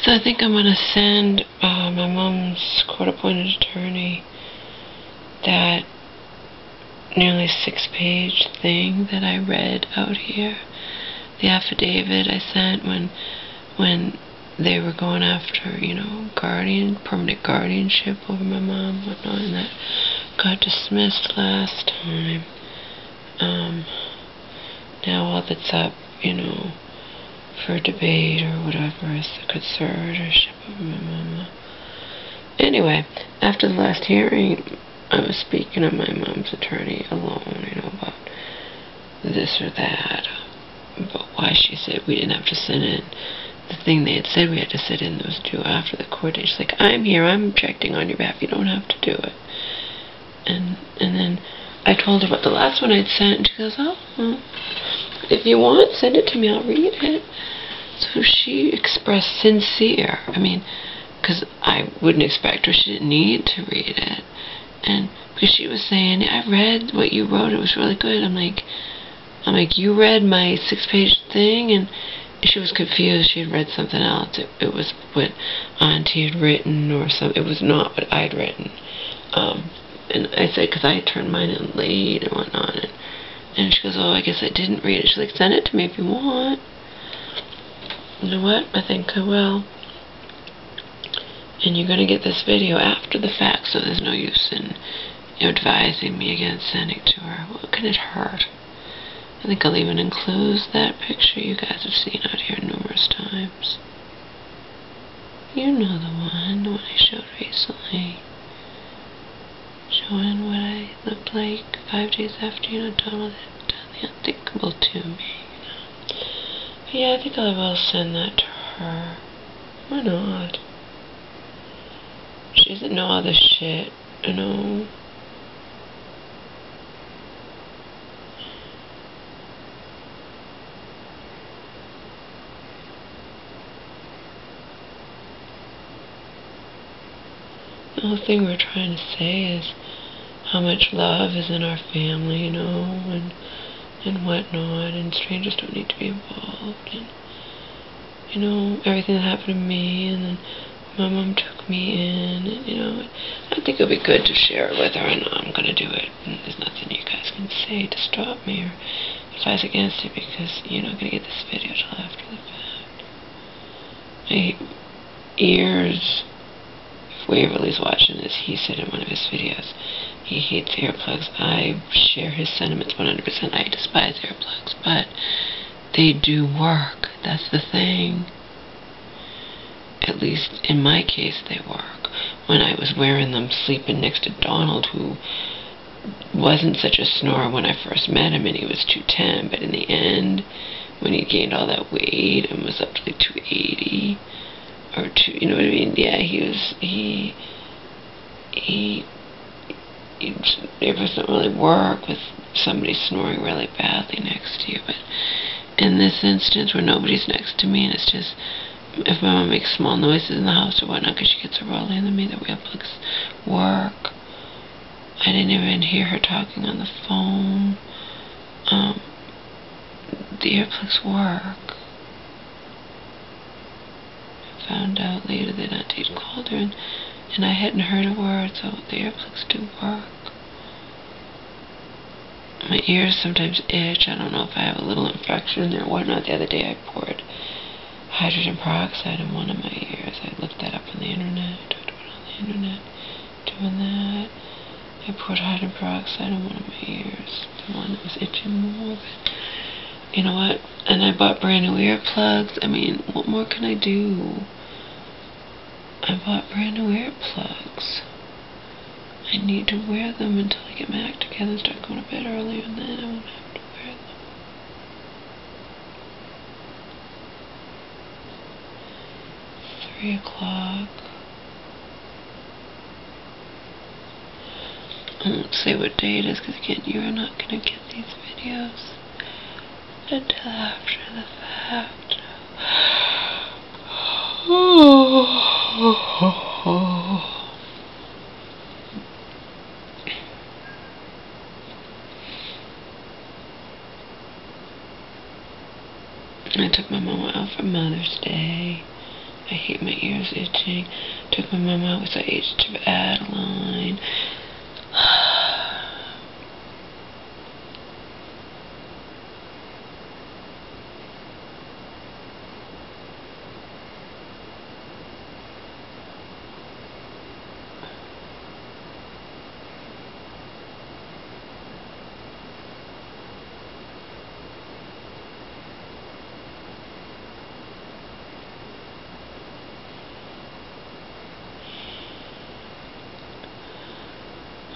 So I think I'm going to send my mom's court-appointed attorney that nearly 6-page thing that I read out here. The affidavit I sent when they were going after, permanent guardianship over my mom, whatnot, and that got dismissed last time. Now all that's up, for debate or whatever is the conservatorship of my mama. Anyway, after the last hearing, I was speaking to my mom's attorney alone, about this or that, about why she said we didn't have to send in the thing they had said we had to sit in that was due after the court date. She's like, I'm here, I'm objecting on your behalf, you don't have to do it. And then I told her about the last one I'd sent, and she goes, oh, well, if you want, send it to me, I'll read it. So she expressed sincere, because I wouldn't expect her, she didn't need to read it. And because she was saying, I read what you wrote, it was really good. I'm like, you read my 6-page thing? And she was confused. She had read something else. It was what Auntie had written or something. It was not what I'd written. And I said, because I turned mine in late and whatnot. And she goes, oh, I guess I didn't read it. She's like, send it to me if you want. You know what? I think I will. And you're going to get this video after the fact, so there's no use in advising me against sending to her. What can it hurt? I think I'll even include that picture you guys have seen out here numerous times. You know the one I showed recently. Showing what I looked like 5 days after, Donald had done the unthinkable to me, But yeah, I think I will send that to her. Why not? She doesn't know all this shit, The whole thing we're trying to say is how much love is in our family, and whatnot, and strangers don't need to be involved, and, everything that happened to me, and then my mom took me in, and, I think it'll be good to share it with her, and I'm going to do it, and there's nothing you guys can say to stop me or advise against it, because you're not going to get this video till after the fact. My ears... If Waverly's watching this, he said in one of his videos, he hates earplugs. I share his sentiments 100%. I despise earplugs, but they do work. That's the thing. At least in my case, they work. When I was wearing them sleeping next to Donald, who wasn't such a snorer when I first met him, and he was 210, but in the end, when he gained all that weight and was up to like 280, or two, you know what I mean? Yeah, it doesn't really work with somebody snoring really badly next to you. But in this instance, where nobody's next to me, and it's just if my mom makes small noises in the house or whatnot, because she gets a roll in me, the earplugs work. I didn't even hear her talking on the phone. The earplugs work. Found out later that Auntie had called her, and I hadn't heard a word, so the earplugs do work. My ears sometimes itch. I don't know if I have a little infection or whatnot. The other day I poured hydrogen peroxide in one of my ears. I looked that up on the internet, doing that. I poured hydrogen peroxide in one of my ears, the one that was itching more, but you know what? And I bought brand new earplugs. What more can I do? I bought brand new earplugs. I need to wear them until I get my act together and start going to bed early, and then I won't have to wear them. 3 o'clock. I won't say what day it is, because again, you're not going to get these videos until after the fact. I took my mama out for Mother's Day. I hate my ears itching. Took my mom out with the age of Adeline.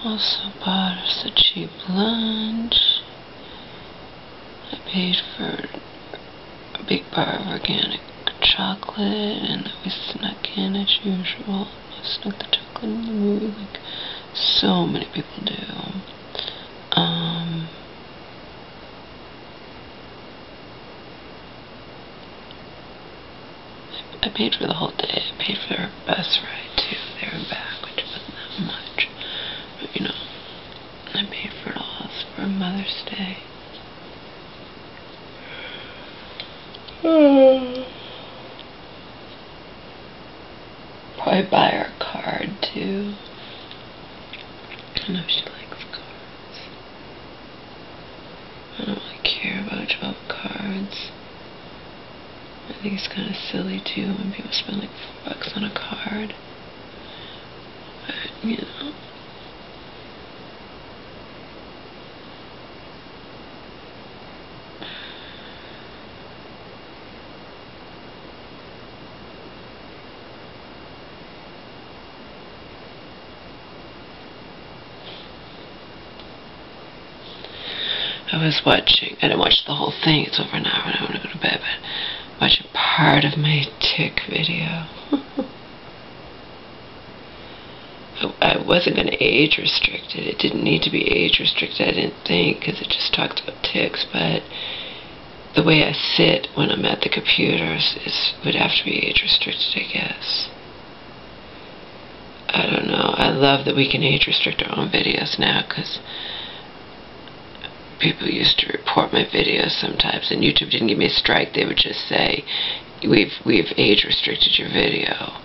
Also bought us a cheap lunch. I paid for a big bar of organic chocolate, and we snuck in as usual. I snuck the chocolate in the movie like so many people do. I paid for the whole day. I paid for her bus ride too, there and back, which wasn't that much. But you know, I paid for it all. It's for Mother's Day. Probably buy her a card too. I know she likes cards. I don't really care much about cards. I think it's kind of silly too when people spend like $4 on a card. But, you know. I didn't watch the whole thing. It's over now and I want to go to bed, but watch a part of my tick video. I wasn't going to age restrict it. It didn't need to be age restricted, I didn't think, because it just talked about ticks, but the way I sit when I'm at the computers would have to be age restricted, I guess. I don't know. I love that we can age restrict our own videos now, because people used to report my videos sometimes, and YouTube didn't give me a strike. They would just say, we've age restricted your video,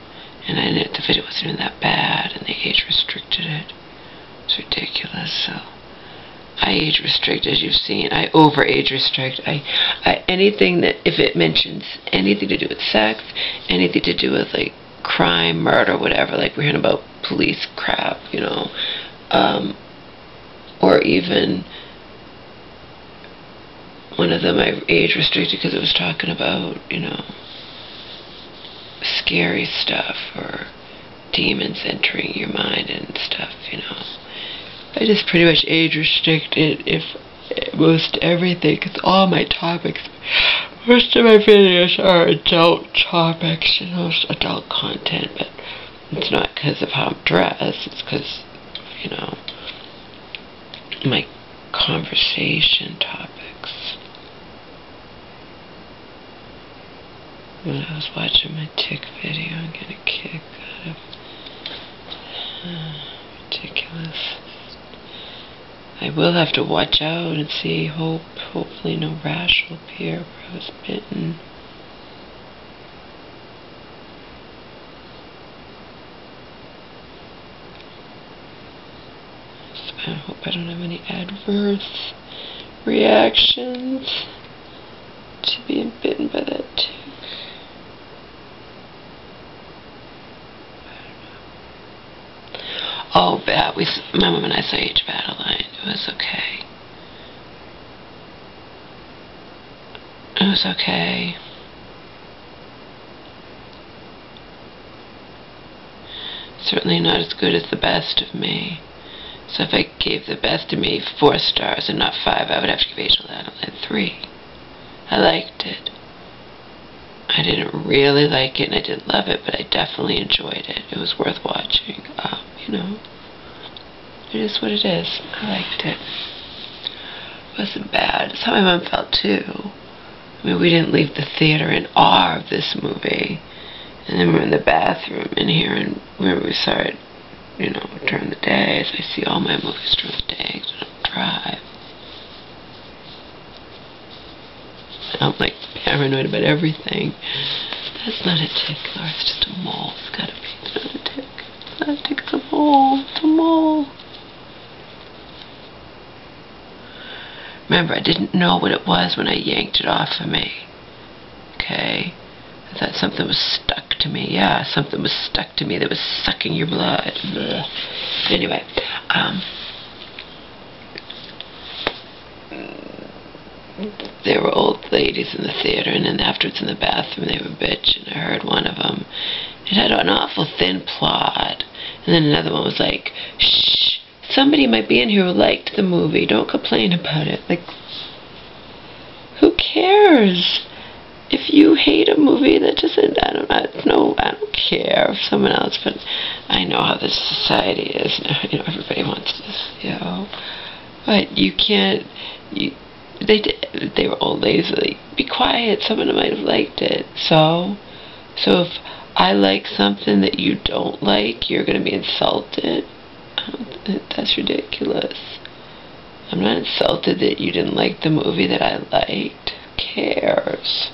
and the video wasn't even that bad, and they age restricted it. It's ridiculous. So I age restrict, as you've seen. I over age restrict. Anything that, if it mentions anything to do with sex, anything to do with like crime, murder, whatever, like we're hearing about police crap, you know, or even one of them I age restricted because it was talking about, you know, scary stuff or demons entering your mind and stuff, you know. I just pretty much age restricted most everything, because all my topics, most of my videos are adult topics, you know, adult content, but it's not because of how I'm dressed, it's because, you know, my conversation topics. When I was watching my tick video and getting a kick out of ridiculous. I will have to watch out and see, hopefully no rash will appear where I was bitten. So I hope I don't have any adverse reactions to being bitten by that tick. Oh, my mom and I saw Age of Adeline. It was okay. It was okay. Certainly not as good as the best of me. So if I gave the best of me 4 stars and not 5, I would have to give Age of Adeline 3. I liked it. I didn't really like it and I didn't love it, but I definitely enjoyed it. It was worth watching. You know, it is what it is. I liked it. It wasn't bad. It's how my mom felt too. I mean, we didn't leave the theater in awe of this movie. And then we're in the bathroom in here, and where we saw it, you know, during the day, as I see all my movies during the day, because I don't drive. I'm like paranoid about everything. That's not a tick, Laura. It's just a mole. It's gotta be. It's not a tick. It's not a tick. It's a mole. It's a mole. Remember, I didn't know what it was when I yanked it off of me. Okay? I thought something was stuck to me. Yeah, something was stuck to me that was sucking your blood. Ugh. Anyway, there were old ladies in the theater, and then afterwards in the bathroom they were bitching. I heard one of them. It had an awful thin plot. And then another one was like, shh, somebody might be in here who liked the movie. Don't complain about it. Like, who cares? If you hate a movie that doesn't, I don't care if someone else, but I know how this society is. You know, everybody wants to, you know, but you can't, they were old ladies, like, be quiet, someone might have liked it. So if I like something that you don't like, you're going to be insulted? That's ridiculous. I'm not insulted that you didn't like the movie that I liked. Who cares?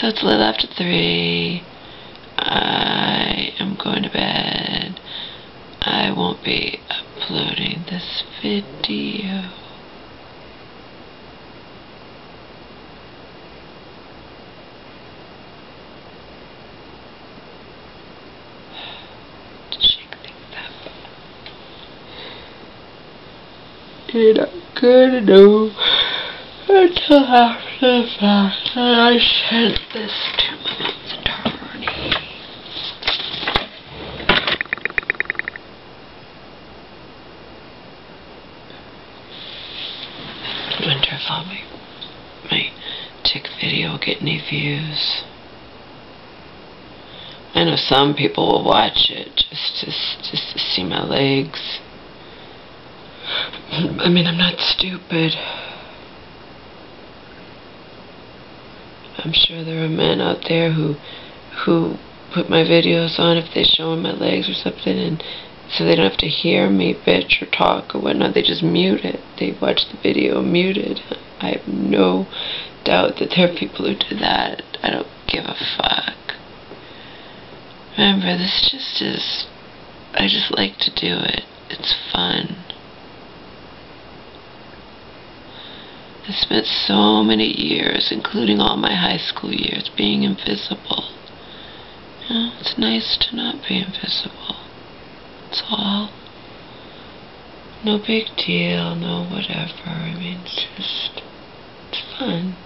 So it's a little after 3. I am going to bed. I won't be uploading this video. To shake things up. You're not gonna know until after the fact that I sent this to my mom's attorney. I wonder if all my tick video will get any views. I know some people will watch it just to see my legs. I mean, I'm not stupid. I'm sure there are men out there who put my videos on if they're showing my legs or something, and so they don't have to hear me bitch or talk or whatnot. They just mute it. They watch the video muted. I have no doubt that there are people who do that. I don't give a fuck. Remember, this just is, I just like to do it. It's fun. I spent so many years, including all my high school years, being invisible. You know, it's nice to not be invisible. That's all. No big deal, no whatever. I mean, it's fun.